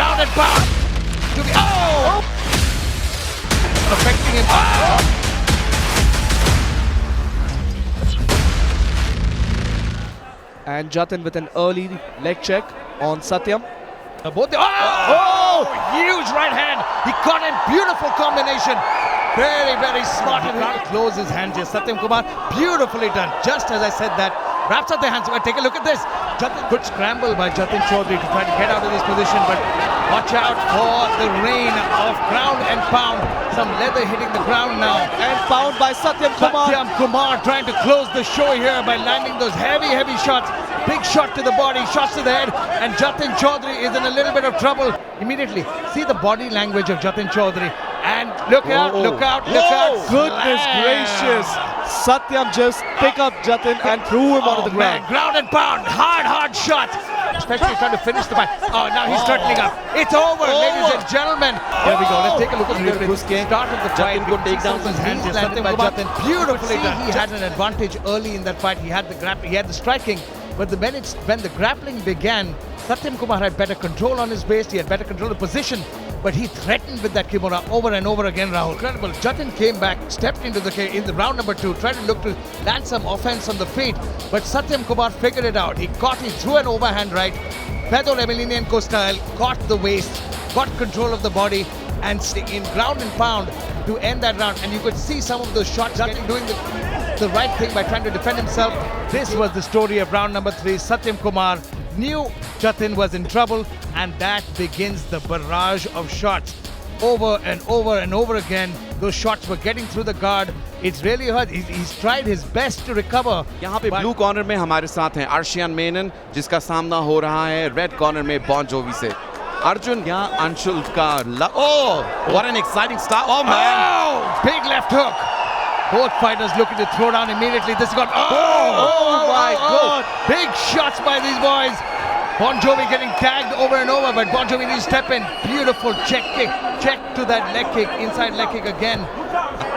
ground and pound. To be, affecting him. And Jatin with an early leg check on Satyam. Both huge right hand. He caught in beautiful combination. Very, very smart. He can't close his hands here. Satyam Kumar, beautifully done. Just as I said that, wraps up the hands. Take a look at this. Good scramble by Jatin Chaudhary to try to get out of this position, but watch out for the rain of ground and pound. Some leather hitting the ground now. And found by Satyam Kumar. Satyam Kumar trying to close the show here by landing those heavy, heavy shots. Big shot to the body, shots to the head, and Jatin Chaudhary is in a little bit of trouble. Immediately, see the body language of Jatin Chaudhary. And look out, look out, look out. Goodness gracious. Satyam just picked up Jatin and threw him onto the ground. Man, ground and pound, hard shot. Especially trying to finish the fight. Oh, now he's turtling up. It's over, ladies and gentlemen. Here we go. Let's take a look at the start of the fight. Jatin take down his hands. Satyam Kumar, beautifully done. He had an advantage early in that fight. He had the grappling, he had the striking. But when the grappling began, Satyam Kumar had better control on his waist. He had better control of the position. But he threatened with that kimura over and over again, Rahul. Incredible. Jatin came back, stepped into the round number 2, tried to look to land some offense on the feet. But Satyam Kumar figured it out. He threw an overhand right, Fedor Emelianenko style, caught the waist, got control of the body, and in ground and pound to end that round. And you could see some of those shots, Jatin doing the right thing by trying to defend himself. This was the story of round number 3. Satyam Kumar knew Jatin was in trouble, and that begins the barrage of shots. Over and over and over again, those shots were getting through the guard. It's really hurt. He's tried his best to recover. यहाँ पे blue corner में हमारे साथ हैं आर्शियन मेनन, जिसका सामना हो रहा है रेड कॉर्नर में बॉन जोवी से. Arjun, yeah, Anshul ka. What an exciting start. Oh, man. Big left hook. Both fighters looking to throw down immediately. This has got. My God. Big shots by these boys. Bon Jovi getting tagged over and over, but Bon Jovi needs to step in. Beautiful check kick. Check to that leg kick. Inside leg kick again.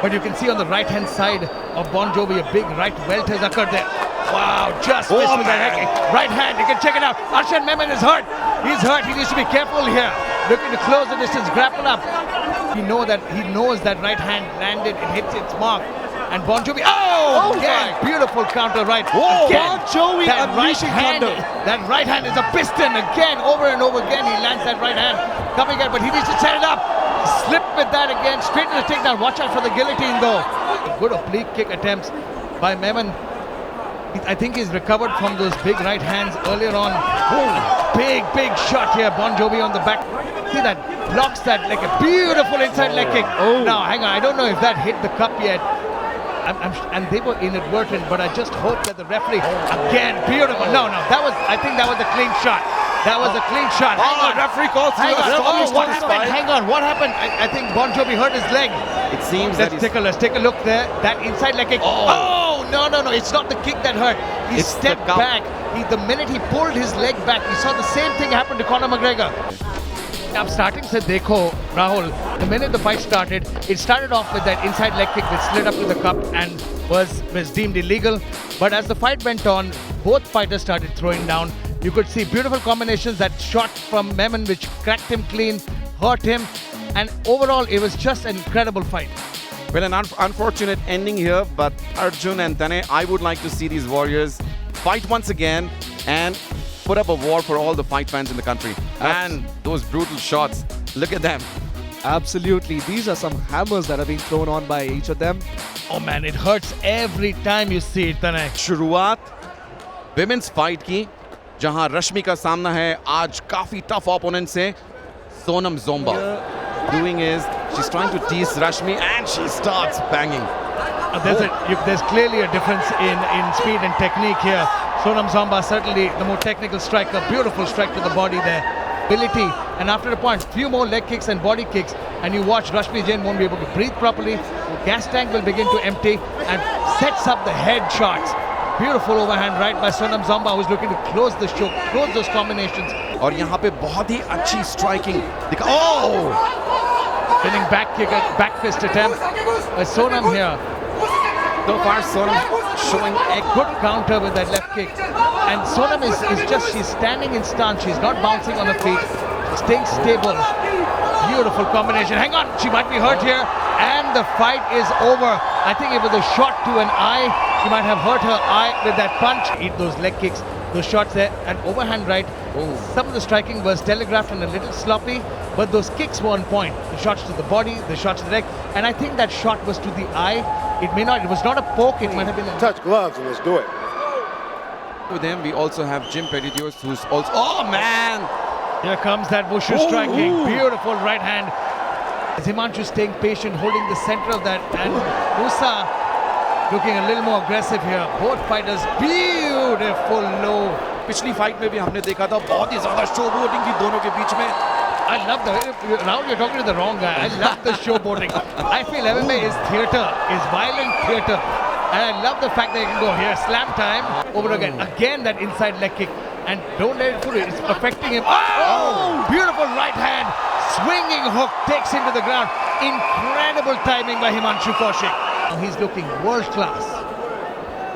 But you can see on the right hand side of Bon Jovi a big right welt has occurred there. Wow, just missed with that leg kick. Right hand, you can check it out. Arshan Memon is hurt. He's hurt. He needs to be careful here. Looking to close the distance, grapple up. He knows that right hand landed and hits its mark. And Bon Jovi, again, beautiful counter right. Again, Bon Jovi unleashing thunder. That right hand is a piston again, over and over again. He lands that right hand, coming in, but he needs to set it up. Slip with that again, straight to the takedown. Watch out for the guillotine though. Good oblique kick attempts by Memon. I think he's recovered from those big right hands earlier on. Big shot here. Bon Jovi on the back. See that? Blocks that like a beautiful inside leg kick. Now, hang on. I don't know if that hit the cup yet. And they were inadvertent, but I just hope that the referee, again, beautiful. No. I think that was a clean shot. That was a clean shot. Hang on. Referee calls Hang on. What happened? Hang on. What happened? I think Bon Jovi hurt his leg. It seems Let's take a look there. That inside leg kick. No. It's not the kick that hurt. He stepped back. The minute he pulled his leg back, he saw the same thing happen to Conor McGregor. Now starting to dekho, Rahul, the minute the fight started, it started off with that inside leg kick that slid up to the cup and was deemed illegal. But as the fight went on, both fighters started throwing down. You could see beautiful combinations, that shot from Memon which cracked him clean, hurt him, and overall it was just an incredible fight. Well, an unfortunate ending here, but Arjun and Tane, I would like to see these warriors fight once again and put up a war for all the fight fans in the country. And those brutal shots, look at them. Absolutely. These are some hammers that are being thrown on by each of them. Oh man, it hurts every time you see it, Tanay. शुरुआत women's fight की, जहां रश्मि का सामना है आज काफी tough opponent से, Sonam Zomba. Doing is she's trying to tease Rashmi and she starts banging. There's clearly a difference in speed and technique here. Sonam Zomba certainly the more technical striker, beautiful strike to the body there. Ability, and after a point, few more leg kicks and body kicks, and you watch Rashmi Jain won't be able to breathe properly. Gas tank will begin to empty and sets up the head shots. Beautiful overhand right by Sonam Zomba, who's looking to close the show, close those combinations. और यहाँ पे बहुत ही अच्छी striking दिखा. Spinning back kick, back fist attempt by Sonam here. So far, Sonam showing A good counter with that left kick. And Sonam is she's standing in stance. She's not bouncing on the feet. staying stable. Beautiful combination. Hang on, she might be hurt here. And the fight is over. I think it was a shot to an eye. She might have hurt her eye with that punch. Eat those leg kicks, those shots there. And overhand right. Some of the striking was telegraphed and a little sloppy, but those kicks were on point. The shots to the body, the shots to the leg. And I think that shot was to the eye. It was not a poke, it might have been a Touch gloves and let's do it. With him, we also have Jim Petitios, who's also. Oh man! Here comes that Wushu striking. Beautiful right hand. Himanshu staying patient, holding the center of that. And Musa looking a little more aggressive here. Both fighters, beautiful low. पिछली fight में भी हमने देखा था बहुत ही ज्यादा शोबोटिंग थी दोनों के बीच में. I love Rahul, you're talking to the wrong guy. I love the showboating. I feel MMA is theatre, is violent theatre. And I love the fact that you can go here, slam time, over again. Again, that inside leg kick. And don't let it fool you, it's affecting him. Oh! Beautiful right hand. Swinging hook takes him to the ground. Incredible timing by Himanshu Kaushik. He's looking world class.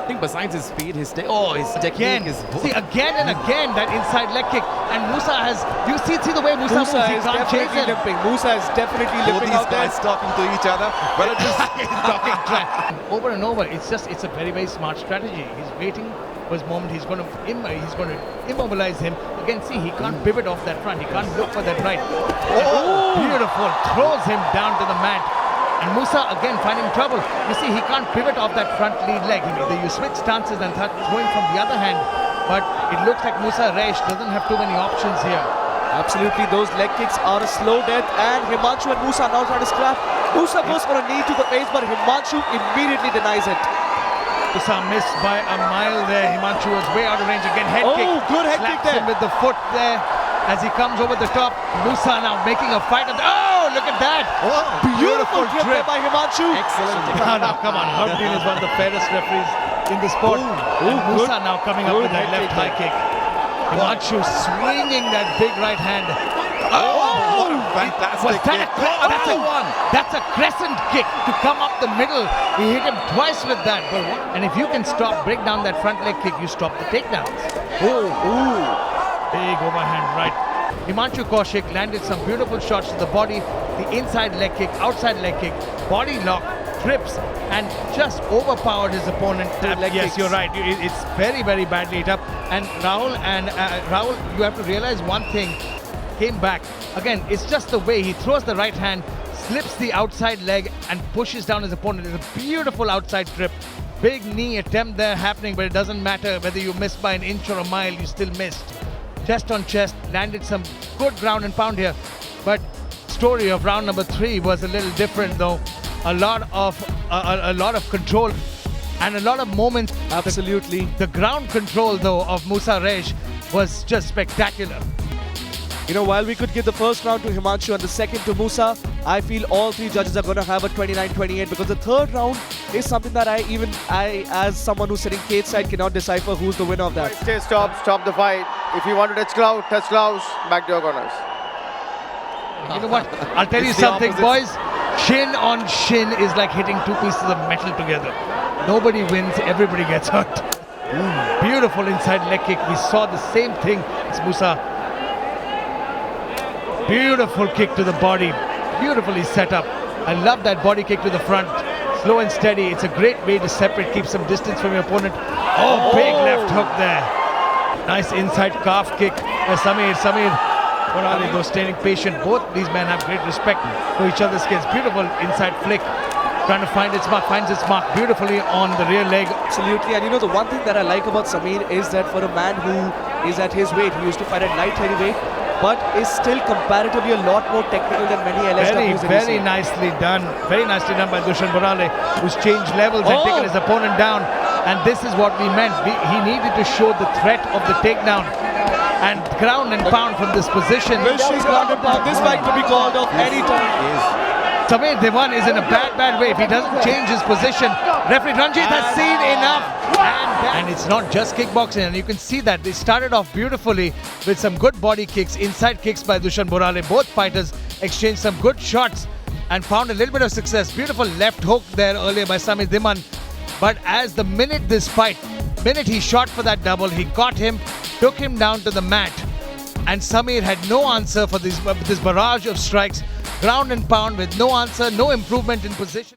I think besides his speed, his technique is. See, again and again that inside leg kick. And Musa has, you see the way Musa moves, he is can't chase definitely him. limping. Musa is definitely Both limping these out there. guys talking to each other. Well, it is Talking track. Over and over, it's a very, very smart strategy. He's waiting for his moment. He's going to immobilize him. Again, see, he can't pivot off that front. He can't look for that right. Oh, beautiful. Throws him down to the mat. And Musa again finding trouble. You see, he can't pivot off that front lead leg. You switch stances and start throwing from the other hand. But it looks like Musa Resh doesn't have too many options here. Absolutely, those leg kicks are a slow death, and Himanshu and Musa now trying to scrap. Musa goes for a knee to the face, but Himanshu immediately denies it. Musa missed by a mile there. Himanshu was way out of range again. Head kick. Oh, good head kick Slaps there. him with the foot there as he comes over the top. Musa now making a fight of oh, look at that. Beautiful grip there trip. by Himanshu. excellent. No, come on. Harbin is one of the fairest referees in the sport. And Musa now coming up good with that head left kick high kick. Himanshu swinging that big right hand. Oh, fantastic Was that kick. that's a crescent kick to come up the middle. He hit him twice with that. And if you can break down that front leg kick, you stop the takedowns. Big overhand right. Himanshu Kaushik landed some beautiful shots to the body. The inside leg kick, outside leg kick, body lock, trips, and just overpowered his opponent. leg Yes, kicks. you're right. It's very, very badly hit up. And Rahul, you have to realize one thing. Came back. Again, it's just the way he throws the right hand, slips the outside leg, and pushes down his opponent. It's a beautiful outside trip. Big knee attempt there happening, but it doesn't matter whether you missed by an inch or a mile, you still missed. Chest on chest, landed some good ground and pound here. But story of round number 3 was a little different though. A lot of control and a lot of moments. Absolutely. The ground control though of Musa Resh was just spectacular. You know, while we could give the first round to Himanshu and the second to Musa, I feel all three judges are going to have a 29-28 because the third round is something that I as someone who's sitting cage side cannot decipher who's the winner of that. Stay stop the fight. If you want to touch gloves, back to your corners. You know what? I'll tell you It's the something, opposite. boys. Shin on shin is like hitting two pieces of metal together. Nobody wins, everybody gets hurt. Beautiful inside leg kick. We saw the same thing. It's Musa. Beautiful kick to the body. Beautifully set up. I love that body kick to the front. Slow and steady. It's a great way to separate, keep some distance from your opponent. Oh, big left hook there. Nice inside calf kick. Samir. What are they? Those staying patient. Both these men have great respect for each other's skills. Beautiful inside flick. Trying to find its mark. Finds its mark beautifully on the rear leg. Absolutely. And you know, the one thing that I like about Samir is that for a man who is at his weight, he used to fight at light heavyweight, but is still comparatively a lot more technical than many LSWs. Very nicely done. Very nicely done by Dushan Borale, who's changed levels and taken his opponent down. And this is what we meant. He needed to show the threat of the takedown and ground and pound from this position. Vicious ground and pound. This fight could be called off any time. Samir Devan is in a bad way. If he doesn't change his position, referee Ranjit has seen enough. And it's not just kickboxing, and you can see that they started off beautifully with some good body kicks, inside kicks by Dushan Borale. Both fighters exchanged some good shots and found a little bit of success. Beautiful left hook there earlier by Samir Devan. But as the minute he shot for that double, he got him, took him down to the mat. and Samir had no answer for this barrage of strikes. Ground and pound with no answer, no improvement in position.